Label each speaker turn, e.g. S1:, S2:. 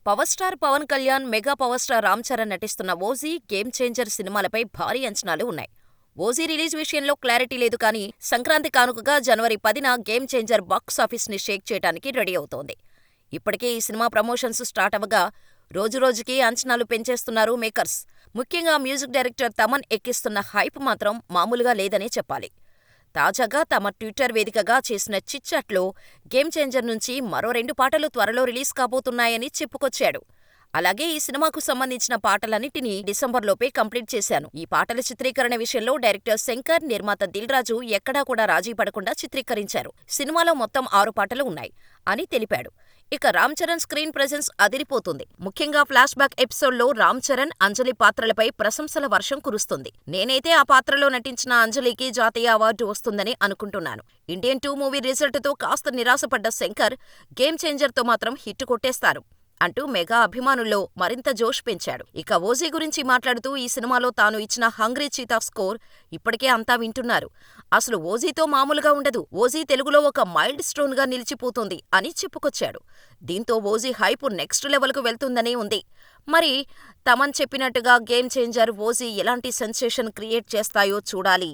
S1: Power star Pawan Kalyan, mega power star Ram Charan నటిస్తున్న OG, game changer సినిమాలపై భారీ అంచనాలు ఉన్నాయి. ఓజీ రిలీజ్ విషయంలో క్లారిటీ లేదు కానీ సంక్రాంతి కానుకగా జనవరి 10న గేమ్ చేంజర్ బాక్సాఫీస్ని షేక్ చేయడానికి రెడీ అవుతోంది. ఇప్పటికే ఈ సినిమా ప్రమోషన్స్ స్టార్ట్ అవ్వగా రోజురోజుకీ అంచనాలు పెంచేస్తున్నారు మేకర్స్. ముఖ్యంగా మ్యూజిక్ డైరెక్టర్ తమన్ ఎక్కిస్తున్న హైప్ మాత్రం మామూలుగా లేదనే చెప్పాలి. తాజాగా తమ ట్విట్టర్ వేదికగా చేసిన చిట్చాట్లో గేమ్ చేంజర్ నుంచి మరో 2 పాటలు త్వరలో రిలీజ్ కాబోతున్నాయని చెప్పుకొచ్చాడు. అలాగే ఈ సినిమాకు సంబంధించిన పాటలన్నిటినీ డిసెంబర్లోపే కంప్లీట్ చేశాను. ఈ పాటల చిత్రీకరణ విషయంలో డైరెక్టర్ శంకర్, నిర్మాత దిల్ రాజు ఎక్కడా కూడా రాజీ పడకుండా చిత్రీకరించారు. సినిమాలో మొత్తం 6 పాటలు ఉన్నాయి అని తెలిపాడు. ఇక రామ్ చరణ్ స్క్రీన్ ప్రెజెన్స్ అదిరిపోతుంది. ముఖ్యంగా ఫ్లాష్ బ్యాక్ ఎపిసోడ్లో రామ్ చరణ్, అంజలి పాత్రలపై ప్రశంసల వర్షం కురుస్తుంది. నేనైతే ఆ పాత్రలో నటించిన అంజలికి జాతీయ అవార్డు వస్తుందని అనుకుంటున్నాను. ఇండియన్ 2 మూవీ రిజల్ట్తో కాస్త నిరాశపడ్డ శంకర్ గేమ్ చేంజర్తో మాత్రం హిట్ కొట్టేస్తారు అంటూ మెగా అభిమానుల్లో మరింత జోష్ పెంచాడు. ఇక ఓజీ గురించి మాట్లాడుతూ ఈ సినిమాలో తాను ఇచ్చిన హంగ్రీ చీతా స్కోర్ ఇప్పటికే అంతా వింటున్నారు. అసలు ఓజీతో మామూలుగా ఉండదు. ఓజీ తెలుగులో ఒక మైల్డ్ స్టోన్ గా నిలిచిపోతుంది అని చెప్పుకొచ్చాడు. దీంతో ఓజీ హైప్ నెక్స్ట్ లెవెల్కు వెళ్తుందనే ఉంది. మరి తమన్ చెప్పినట్టుగా గేమ్ చేంజర్, ఓజీ ఎలాంటి సెన్సేషన్ క్రియేట్ చేస్తాయో చూడాలి.